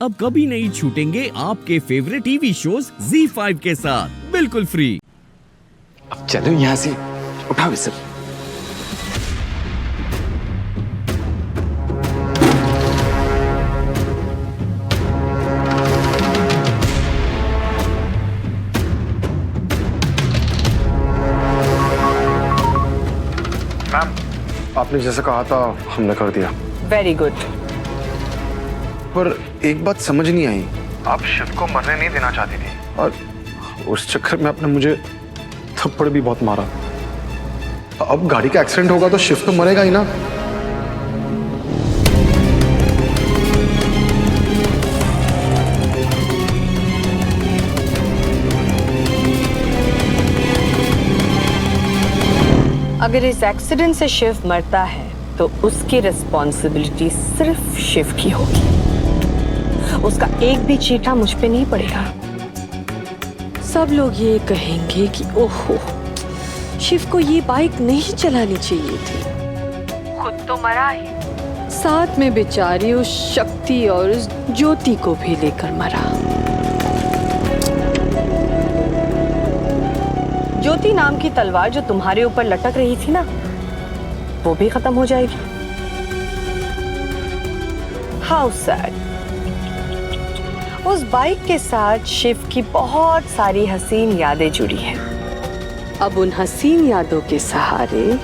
अब कभी नहीं छूटेंगे आपके फेवरेट टीवी शोज ZEE5 के साथ बिल्कुल फ्री। अब चलो यहाँ से, उठाओ इसे। मैम, आपने जैसा कहा था हमने कर दिया। Very good. पर एक बात समझ नहीं आई, आप शिव को मरने नहीं देना चाहती थी और उस चक्कर में आपने मुझे थप्पड़ भी बहुत मारा। अब गाड़ी का एक्सीडेंट होगा तो शिव तो मरेगा ही ना। अगर इस एक्सीडेंट से शिव मरता है तो उसकी रिस्पॉन्सिबिलिटी सिर्फ शिव की होगी। उसका एक भी चीटा मुझ पे नहीं पड़ेगा। सब लोग ये कहेंगे कि ओहो, शिव को ये बाइक नहीं चलानी चाहिए थी, खुद तो मरा ही, साथ में बेचारी उस शक्ति और उस ज्योति को भी लेकर मरा। ज्योति नाम की तलवार जो तुम्हारे ऊपर लटक रही थी ना, वो भी खत्म हो जाएगी। How sad. उस बाइक के साथ शिव की बहुत सारी हसीन यादें जुड़ी हैं। अब उन हसीन यादों के सहारे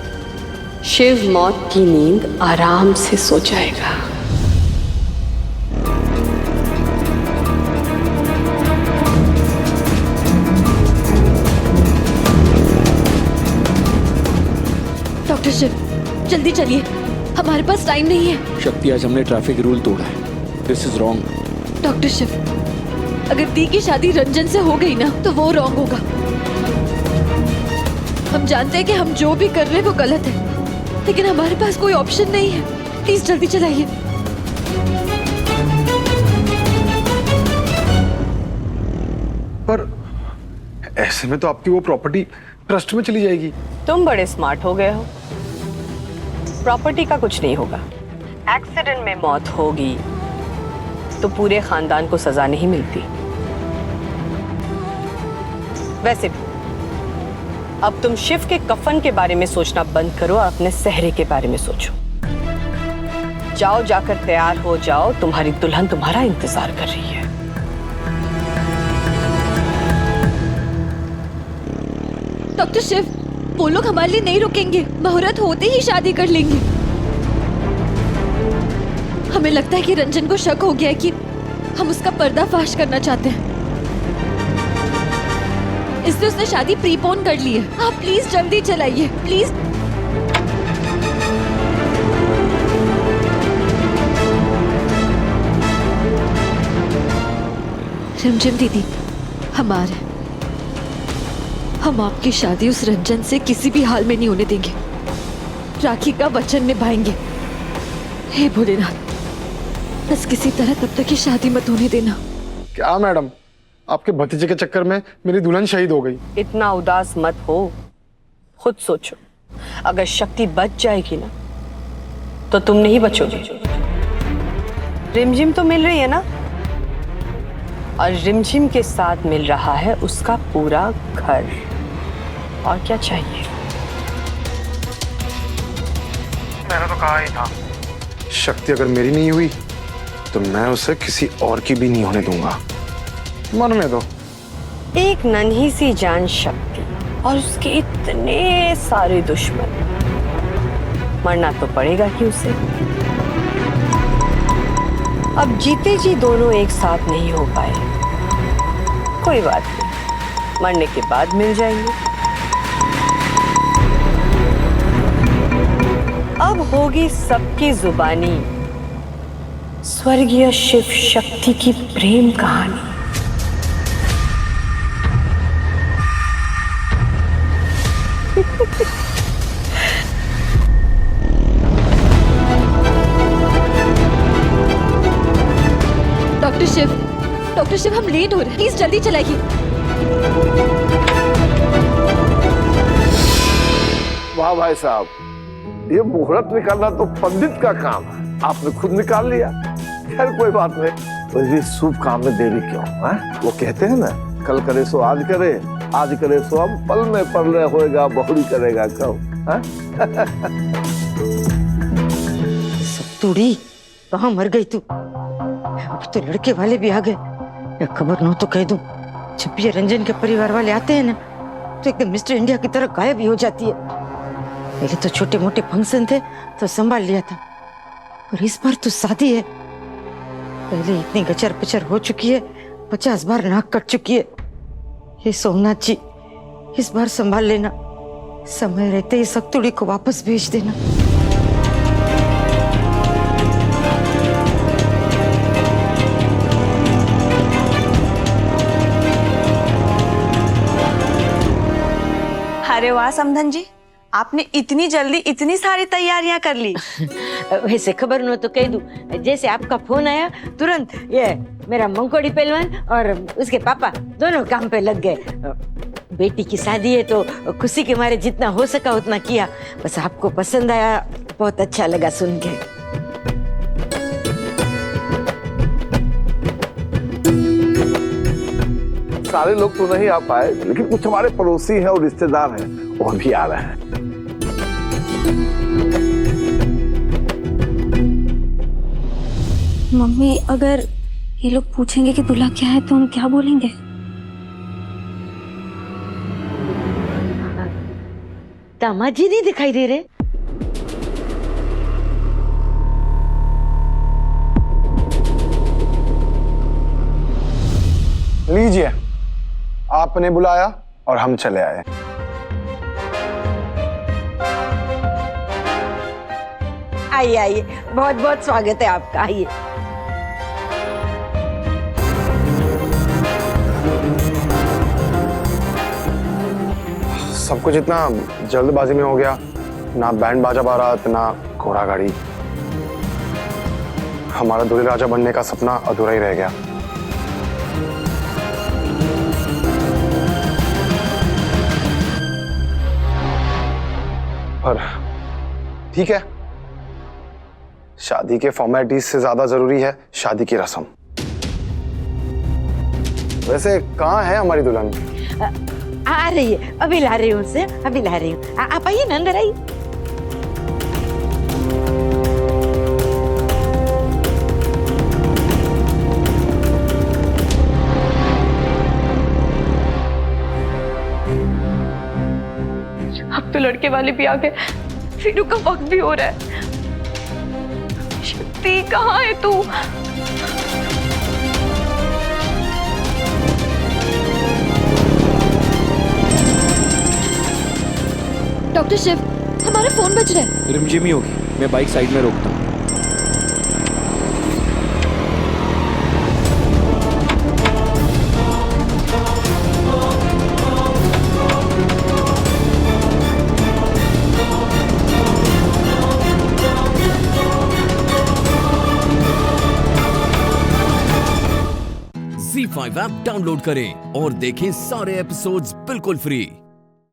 शिव मौत की नींद आराम से सो जाएगा। डॉक्टर शिव, जल्दी चलिए, हमारे पास टाइम नहीं है। शक्ति, आज हमने ट्रैफिक रूल तोड़ा है। This is wrong. Doctor Shiv, अगर दी की शादी रंजन से हो गई ना तो वो रॉन्ग होगा। हम जानते हैं कि हम जो भी कर रहे हैं वो गलत है, लेकिन हमारे पास कोई ऑप्शन नहीं है। प्लीज जल्दी चलाइए। पर ऐसे में तो आपकी वो प्रॉपर्टी ट्रस्ट में चली जाएगी। तुम बड़े स्मार्ट हो गए हो। प्रॉपर्टी का कुछ नहीं होगा। एक्सीडेंट में मौत होगी तो पूरे खानदान को सजा नहीं मिलती। वैसे भी अब तुम शिव के कफन के बारे में सोचना बंद करो और अपने सेहरे के बारे में सोचो। जाओ, जाकर तैयार हो जाओ, तुम्हारी दुल्हन तुम्हारा इंतजार कर रही है। डॉक्टर शिव, वो लोग हमारे लिए नहीं रुकेंगे, मुहूर्त होते ही शादी कर लेंगे। हमें लगता है कि रंजन को शक हो गया है कि हम उसका पर्दाफाश करना चाहते हैं, इसलिए उसने शादी प्रीपोन कर ली है। आप प्लीज जल्दी चलाइए, प्लीज। रिमझिम दीदी, हम आ रहे हैं। हम आपकी शादी उस रंजन से किसी भी हाल में नहीं होने देंगे। राखी का वचन निभाएंगे। हे भोलेनाथ, बस किसी तरह तब तक की शादी मत होने देना। क्या मैडम, आपके भतीजे के चक्कर में मेरी दुल्हन शहीद हो गई। इतना उदास मत हो, खुद सोचो, अगर शक्ति बच जाएगी ना तो तुम नहीं बचोगे। रिमझिम तो मिल रही है ना, और रिमझिम के साथ मिल रहा है उसका पूरा घर। और क्या चाहिए? मैंने तो कहा ही था, शक्ति अगर मेरी नहीं हुई तो मैं उसे किसी और की भी नहीं होने दूंगा। मरने दो। एक नन्ही सी जान शक्ति और उसके इतने सारे दुश्मन, मरना तो पड़ेगा ही उसे। अब जीते जी दोनों एक साथ नहीं हो पाए, कोई बात नहीं, मरने के बाद मिल जाएंगे। अब होगी सबकी जुबानी स्वर्गीय शिव शक्ति की प्रेम कहानी। डॉक्टर शिव, हम लेट हो रहे हैं, प्लीज जल्दी चलाइए। वाह भाई साहब, ये मुहूर्त निकालना तो पंडित का काम है, आपने खुद निकाल लिया। खैर कोई बात नहीं, वैसे शुभ काम में देरी क्यों है? वो कहते हैं ना, कल करे सो आज करे, आज करे सो अब, पल में परले होएगा बहुड़ी करेगा कब। हाँ? सत्तूड़ी कहाँ मर गई तू? अब तो लड़के वाले भी आ गए। या खबर न हो तो कह दूं, जब ये रंजन के परिवार वाले आते हैं ना तो एकदम मिस्टर इंडिया की तरह गायब ही हो जाती है। पहले तो छोटे मोटे फंक्शन थे तो संभाल लिया था, और इस बार तो शादी है। पहले इतनी गचर पचर हो चुकी है, 50 बार नाक कट चुकी है। ये सोमनाथ जी, इस बार संभाल लेना, समय रहते ही सत्तूड़ी को वापस भेज देना। अरे वाह समधन जी, आपने इतनी जल्दी इतनी सारी तैयारियां कर ली। वैसे खबर न हो तो कह दूं, जैसे आपका फोन आया तुरंत ये मेरा मंकोड़ी पहलवान और उसके पापा दोनों काम पे लग गए। बेटी की शादी है तो खुशी के मारे जितना हो सका उतना किया। बस आपको पसंद आया, बहुत अच्छा लगा सुन के। सारे लोग तो नहीं आ पाए, लेकिन कुछ हमारे पड़ोसी हैं और रिश्तेदार हैं, वो भी आ रहे हैं। मम्मी, अगर ये लोग पूछेंगे कि दूल्हा क्या है तो हम क्या बोलेंगे? दामाद जी नहीं दिखाई दे रहे। लीजिए, आपने बुलाया और हम चले आए। आइए आइए, बहुत बहुत स्वागत है आपका, आइए। सब कुछ इतना जल्दबाजी में हो गया, ना बैंड बाजा बारात, ना घोड़ा गाड़ी। हमारा दूल्हे राजा बनने का सपना अधूरा ही रह गया। पर ठीक है, शादी के फॉर्मेलिटीज से ज्यादा जरूरी है शादी की रस्म। वैसे कहाँ है हमारी दुल्हन? आ रही है, अभी ला रही हूँ उसे, अभी ला रही हूँ। आप आइए ना, अंदर आइए। अब तो लड़के वाले भी आ गए, फिर का वक्त भी हो रहा है। शक्ति कहाँ है तू? डॉक्टर शिव, हमारा फोन बज रहा है। रिमझिम ही होगी, मैं बाइक साइड में रोकता हूँ। ZEE5 ऐप डाउनलोड करें और देखें सारे एपिसोड्स बिल्कुल फ्री।